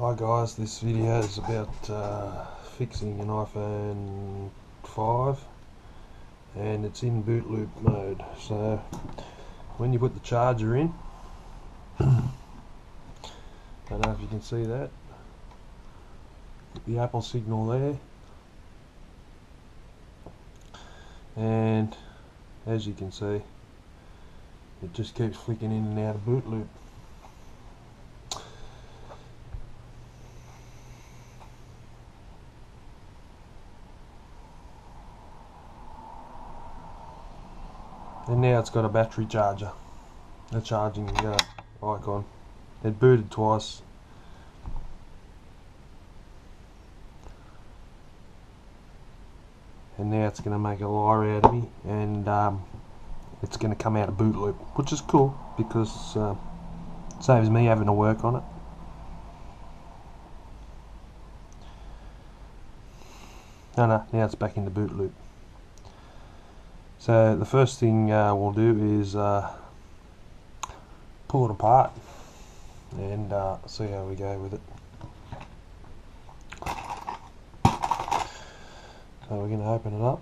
Hi guys, this video is about fixing an iPhone 5 and it's in boot loop mode. So when you put the charger in, I don't know if you can see that, the Apple signal there, and as you can see it just keeps flicking in and out of boot loop. And now it's got a battery charger, a charging icon. It booted twice. And now it's going to make a liar out of me, and it's going to come out of boot loop, which is cool because it saves me having to work on it. No, now it's back in the boot loop. So the first thing we'll do is pull it apart and see how we go with it. So we're going to open it up.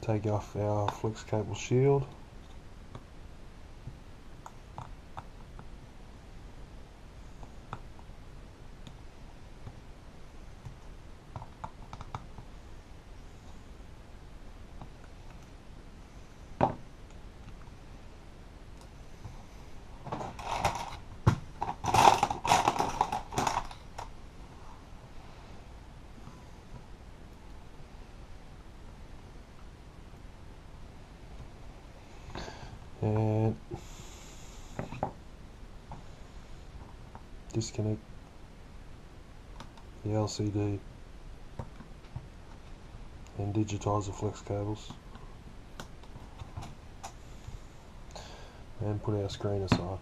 Take off our flex cable shield. And disconnect the LCD and digitize the flex cables and put our screen aside.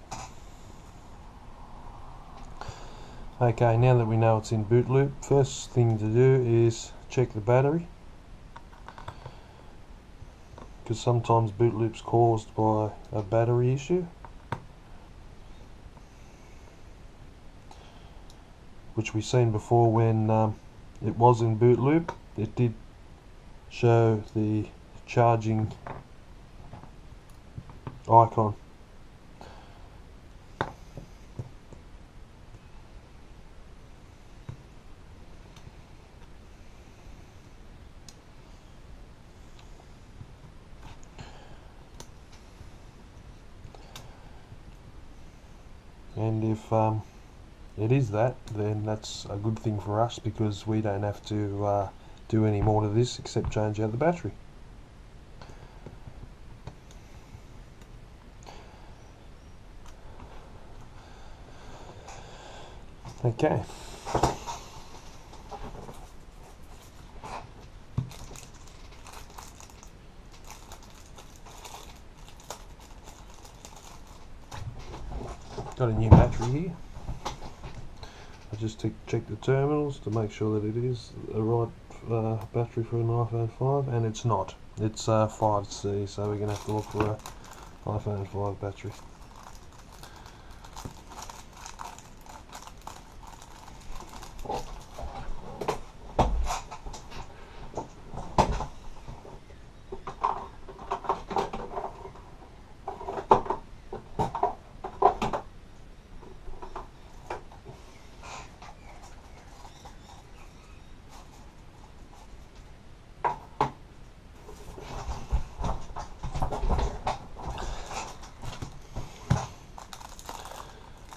Okay, now that we know it's in boot loop, first thing to do is check the battery, because sometimes boot loop's caused by a battery issue, which we've seen before. When it was in boot loop, it did show the charging icon. And if it is that, then that's a good thing for us, because we don't have to do any more to this except change out the battery. Okay. Got a new battery here. I just check the terminals to make sure that it is the right battery for an iPhone 5, and it's not. It's 5C, so we're going to have to look for an iPhone 5 battery.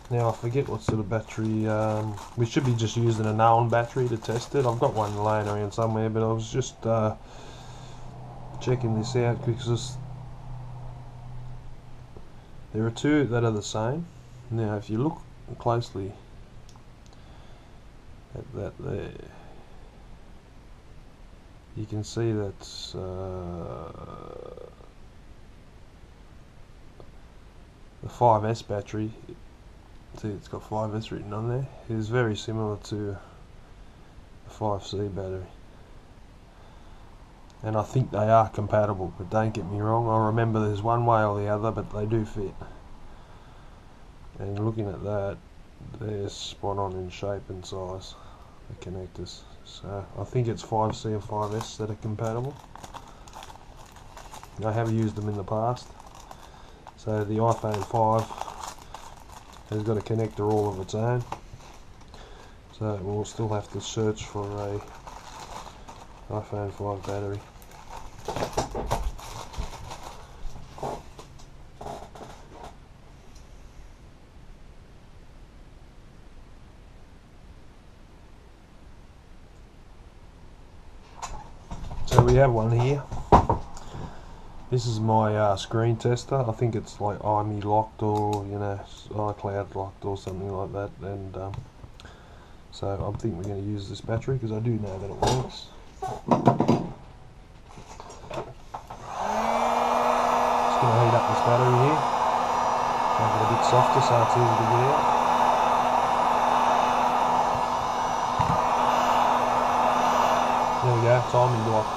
Now I forget what sort of battery, we should be just using a known battery to test it. I've got one laying around somewhere, but I was just checking this out because there are two that are the same. Now if you look closely at that there, you can see that the 5S battery, see it's got 5S written on there, is very similar to the 5C battery. And I think they are compatible, but don't get me wrong, I remember there's one way or the other, but they do fit. And looking at that, they're spot on in shape and size, the connectors. So I think it's 5C and 5S that are compatible. I have used them in the past. So the iPhone 5 has got a connector all of its own. So we'll still have to search for a iPhone 5 battery. So we have one here. This is my screen tester. I think it's like iMe locked or iCloud locked or something like that. And so I think we're going to use this battery because I do know that it works. Just going to heat up this battery here. Make it a bit softer so it's easy to get out. There we go, timing block.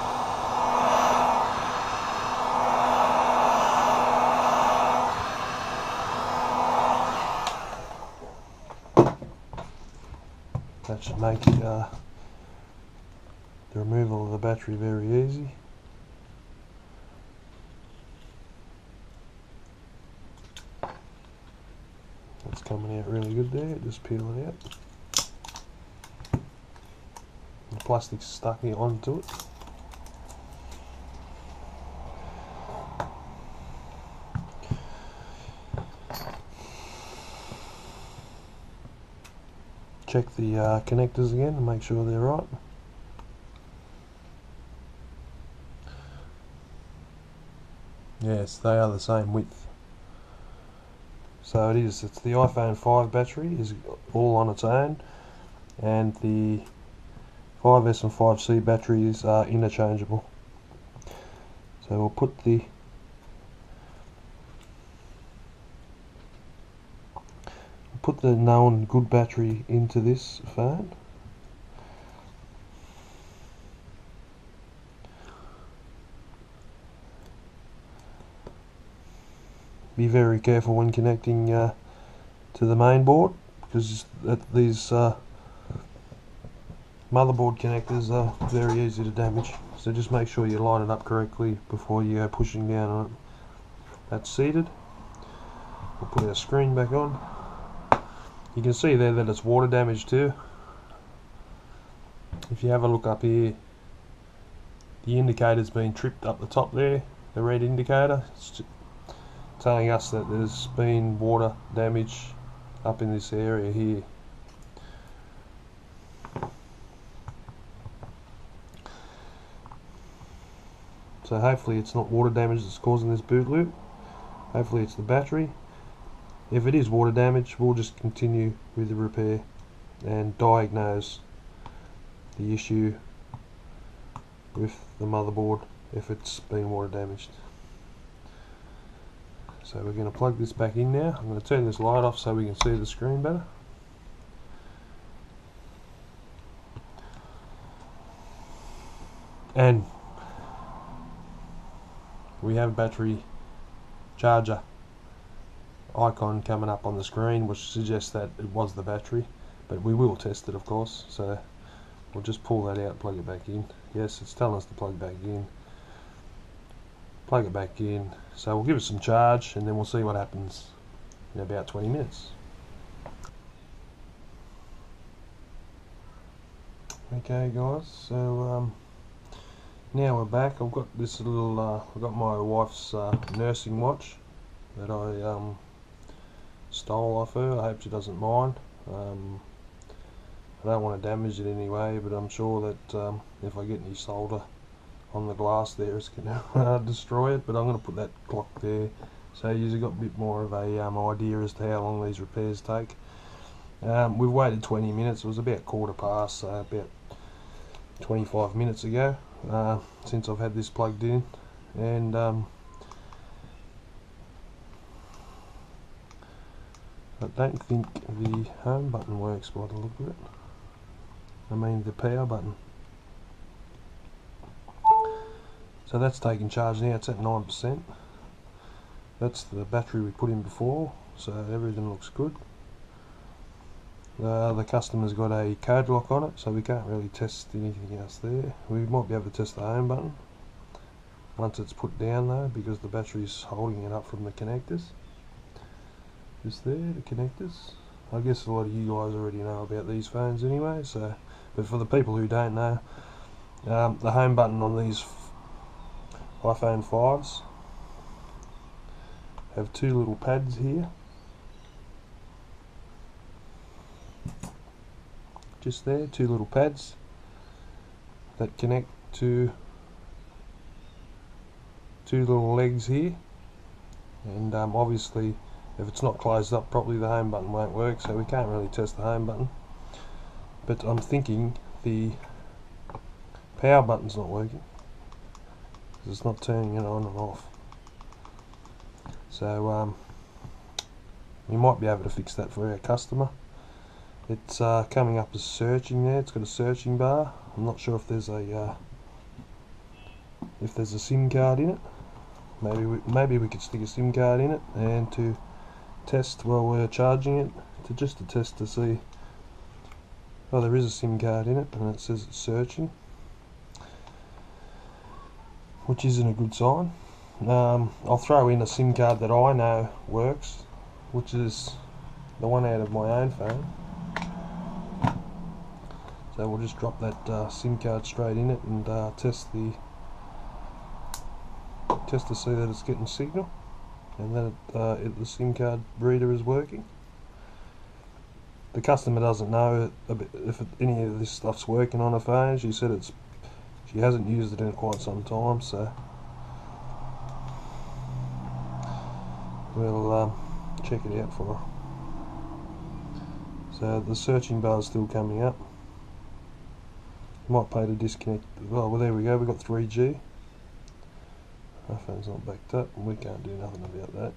That should make the removal of the battery very easy. That's coming out really good there, just peel it out. The plastic's stuck onto it. Check the connectors again and make sure they're right. Yes, they are the same width. So it's the iPhone 5 battery is all on its own, and the 5S and 5C batteries are interchangeable. So we'll put the known good battery into this phone. Be very careful when connecting to the main board, because these motherboard connectors are very easy to damage. So just make sure you line it up correctly before you go pushing down on it. That's seated. We'll put our screen back on. You can see there that it's water damage too. If you have a look up here, the indicator's been tripped up the top there, the red indicator. It's telling us that there's been water damage up in this area here. So hopefully it's not water damage that's causing this boot loop. Hopefully it's the battery. If it is water damage, we'll just continue with the repair and diagnose the issue with the motherboard if it's been water damaged. So we're going to plug this back in now. I'm going to turn this light off so we can see the screen better. And we have battery charger icon coming up on the screen, which suggests that it was the battery, but we will test it, of course. So we'll just pull that out, plug it back in. Yes, it's telling us to plug back in. Plug it back in. So we'll give it some charge and then we'll see what happens in about 20 minutes. Okay guys, so now we're back. I've got this little I've got my wife's nursing watch that I stole off her. I hope she doesn't mind. I don't want to damage it anyway, but I'm sure that if I get any solder on the glass there, it's going to destroy it. But I'm going to put that clock there so you've got a bit more of a idea as to how long these repairs take. We've waited 20 minutes. It was about 1/4 past, so about 25 minutes ago. since I've had this plugged in, and I don't think the home button works by the look of it. I mean the power button. So that's taking charge now, it's at 9%. That's the battery we put in before, so everything looks good. The customer's got a code lock on it, so we can't really test anything else there. We might be able to test the home button once it's put down though, because the battery's holding it up from the connectors. Just there, the connectors. I guess a lot of you guys already know about these phones anyway, so, but for the people who don't know, the home button on these iPhone 5s have two little pads here, just there, two little pads that connect to two little legs here, and obviously if it's not closed up properly the home button won't work, so we can't really test the home button. But I'm thinking the power button's not working because it's not turning it on and off. So we might be able to fix that for our customer. It's coming up as searching there. It's got a searching bar. I'm not sure if there's a SIM card in it. Maybe we could stick a SIM card in it, and to test while we're charging it, just to test to see. Oh, there is a SIM card in it, and it says it's searching, which isn't a good sign. I'll throw in a SIM card that I know works, which is the one out of my own phone. So we'll just drop that SIM card straight in it and test to see that it's getting signal, and that the SIM card reader is working. The customer doesn't know if any of this stuff's working on her phone. She said she hasn't used it in quite some time, so we'll check it out for her. So the searching bar is still coming up. Might pay to disconnect. Well, there we go. We've got 3G. My phone's not backed up, and we can't do nothing about that.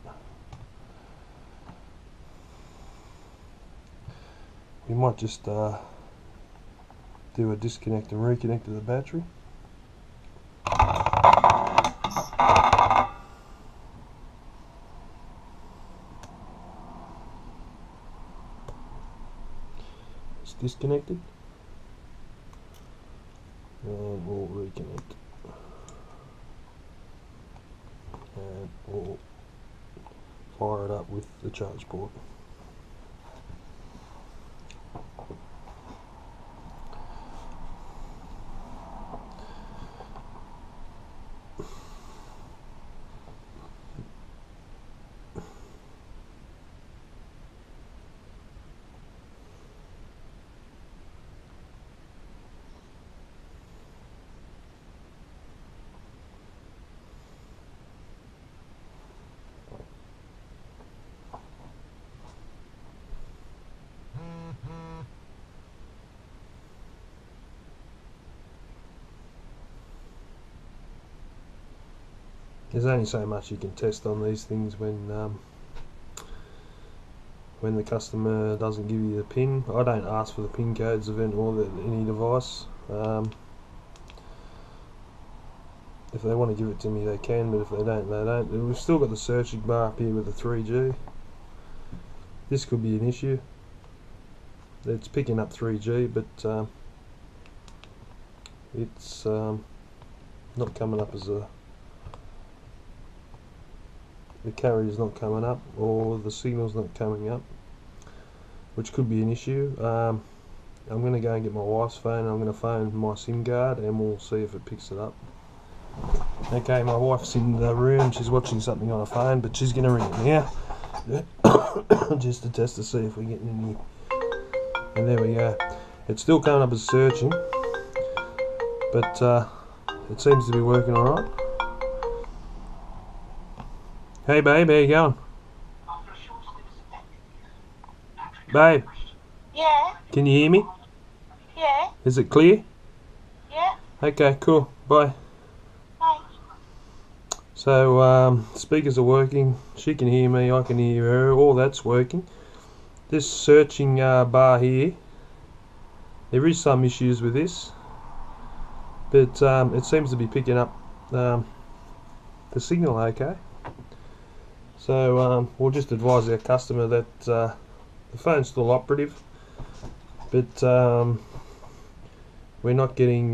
We might just do a disconnect and reconnect to the battery. It's disconnected, and we'll reconnect, and we'll fire it up with the charge port. There's only so much you can test on these things when the customer doesn't give you the PIN. I don't ask for the PIN codes of any device. If they want to give it to me, they can, but if they don't, they don't. We've still got the searching bar up here with the 3G. This could be an issue. It's picking up 3G, but it's not coming up as a... The carrier's not coming up, or the signal's not coming up, which could be an issue. I'm going to go and get my wife's phone. I'm going to phone my SIM card, and we'll see if it picks it up. Okay, my wife's in the room. She's watching something on her phone, but she's going to ring it now just to test to see if we're getting any. And there we go. It's still coming up as searching, but it seems to be working alright. Hey babe, how you going? Babe? Yeah. Can you hear me? Yeah. Is it clear? Yeah. Okay, cool. Bye. Bye. Bye. So speakers are working, she can hear me, I can hear her, all that's working. This searching bar here, there is some issues with this, but it seems to be picking up the signal okay. So we'll just advise our customer that the phone's still operative, but we're not getting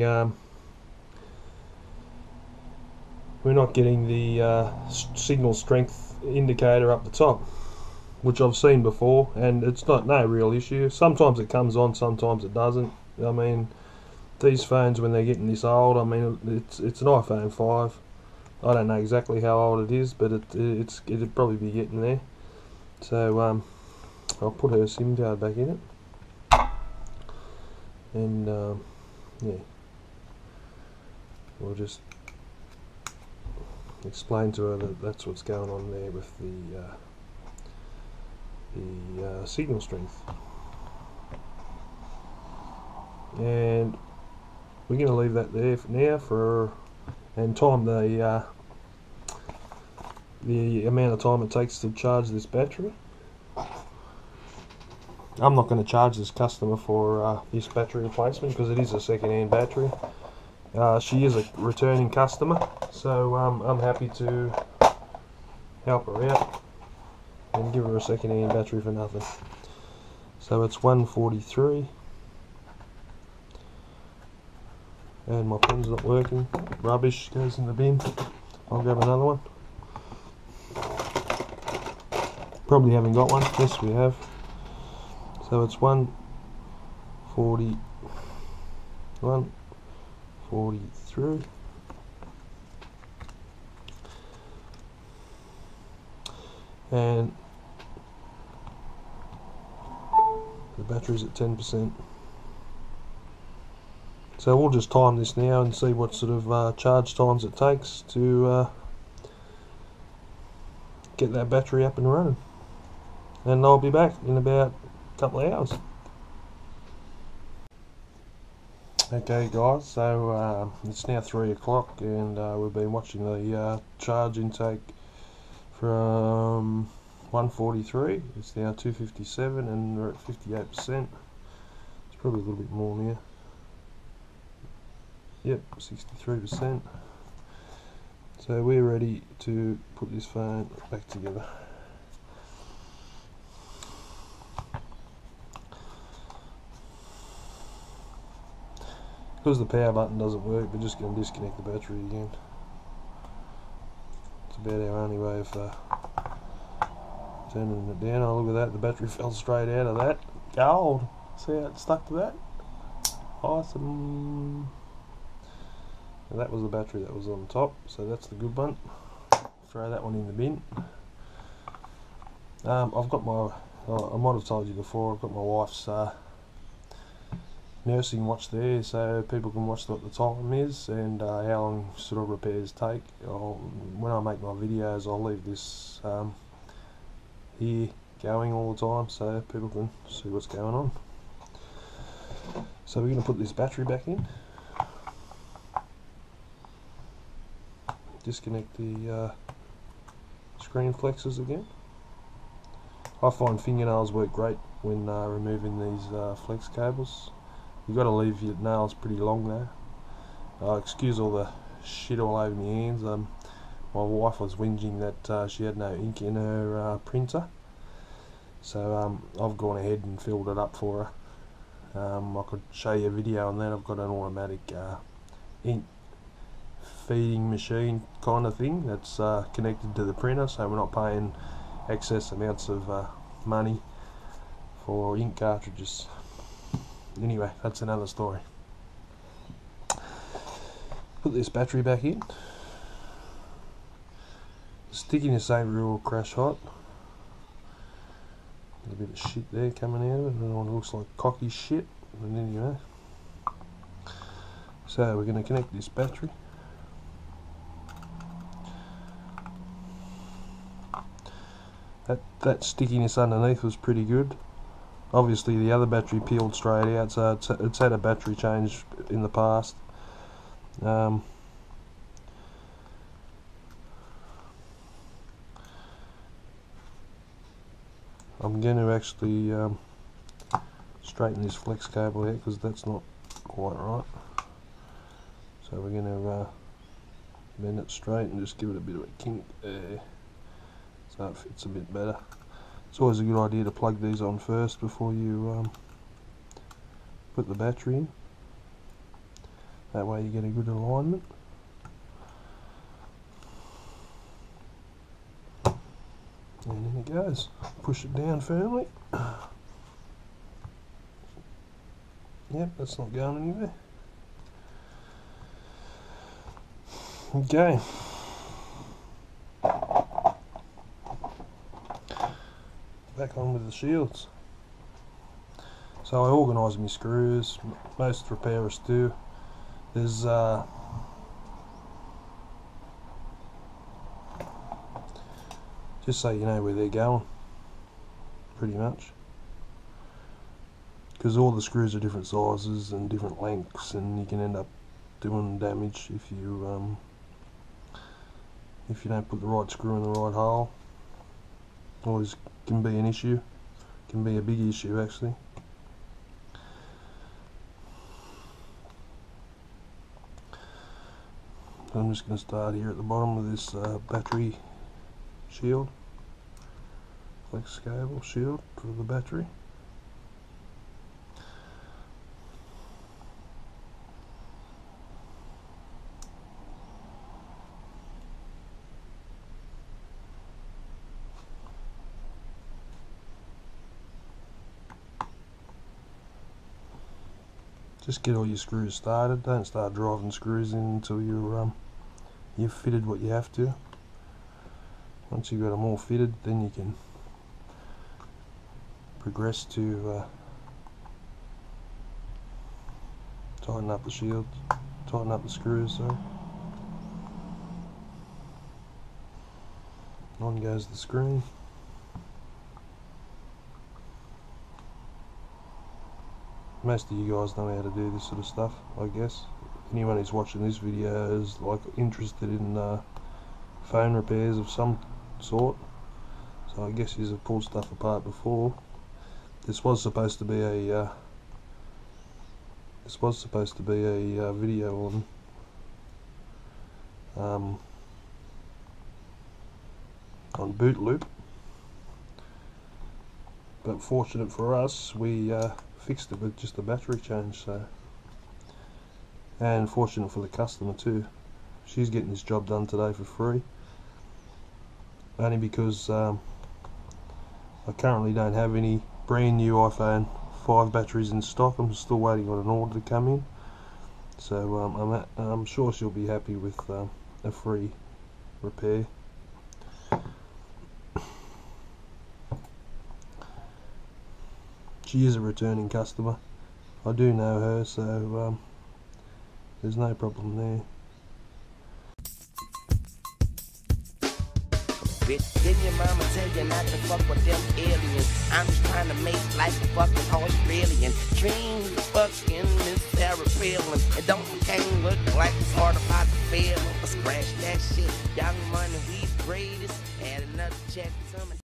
the signal strength indicator up the top, which I've seen before, and it's no real issue. Sometimes it comes on, sometimes it doesn't. I mean, these phones, when they're getting this old, I mean, it's an iPhone 5. I don't know exactly how old it is, but it'd probably be getting there. So I'll put her SIM card back in it, and yeah, we'll just explain to her that that's what's going on there with the signal strength. And we're going to leave that there for now and time the amount of time it takes to charge this battery. I'm not going to charge this customer for this battery replacement because it is a second-hand battery. She is a returning customer, so I'm happy to help her out and give her a second-hand battery for nothing. So it's 143, and my pen's not working. Rubbish, goes in the bin. I'll grab another one. Probably haven't got one. Yes, we have. So it's 143. And the battery's at 10%. So we'll just time this now and see what sort of charge times it takes to get that battery up and running. And I'll be back in about a couple of hours. Okay guys, so it's now 3 o'clock, and we've been watching the charge intake from 143. It's now 257 and we're at 58%. It's probably a little bit more now. Yep, 63%. So we're ready to put this phone back together. Because the power button doesn't work, we're just going to disconnect the battery again. It's about our only way of turning it down. Oh, look at that, the battery fell straight out of that. Gold! See how it stuck to that? Awesome! And that was the battery that was on top, so that's the good one. Throw that one in the bin. I've got my, I might have told you before, I've got my wife's nursing watch there, so people can watch what the time is and how long sort of repairs take. When I make my videos, I'll leave this here going all the time so people can see what's going on. So we're going to put this battery back in. Disconnect the screen flexes again. I find fingernails work great when removing these flex cables. You've got to leave your nails pretty long though. Excuse all the shit all over my hands. My wife was whinging that she had no ink in her printer, so I've gone ahead and filled it up for her. I could show you a video on that. I've got an automatic ink feeding machine kind of thing that's connected to the printer, so we're not paying excess amounts of money for ink cartridges. Anyway, that's another story. Put this battery back in. Stickiness ain't real crash hot. A bit of shit there coming out of it. Another one looks like cocky shit. But anyway. So we're going to connect this battery. That stickiness underneath was pretty good. Obviously the other battery peeled straight out, so it's had a battery change in the past. I'm going to actually straighten this flex cable out because that's not quite right. So we're going to bend it straight and just give it a bit of a kink there so it fits a bit better. It's always a good idea to plug these on first before you put the battery in. That way you get a good alignment. And in it goes. Push it down firmly. Yep, that's not going anywhere. Okay. Back on with the shields. So I organise my screws. Most repairers do. There's just so you know where they're going, pretty much, because all the screws are different sizes and different lengths, and you can end up doing damage if you don't put the right screw in the right hole. Always can be an issue, can be a big issue actually. So I'm just going to start here at the bottom of this battery shield, flex cable shield for the battery. Just get all your screws started. Don't start driving screws in until you've fitted what you have to. Once you've got them all fitted, then you can progress to tighten up the shield, tighten up the screws. So on goes the screen. Most of you guys know how to do this sort of stuff, I guess. Anyone who's watching this video is like interested in phone repairs of some sort, so I guess you've pulled stuff apart before. This was supposed to be a video on boot loop, but fortunate for us, we fixed it with just a battery change. So, and fortunate for the customer too, she's getting this job done today for free, only because I currently don't have any brand new iPhone 5 batteries in stock. I'm still waiting on an order to come in, so I'm sure she'll be happy with a free repair. She is a returning customer. I do know her, so there's no problem there. Bitch, didn't your mama tell you not to fuck with them aliens? I'm just trying to make life a fucking Australian. Dream the fucking Miss Sarah Palin. It don't can't look like it's hard about the feeling. Scratch that shit. Young money, we greatest. Add another check to me.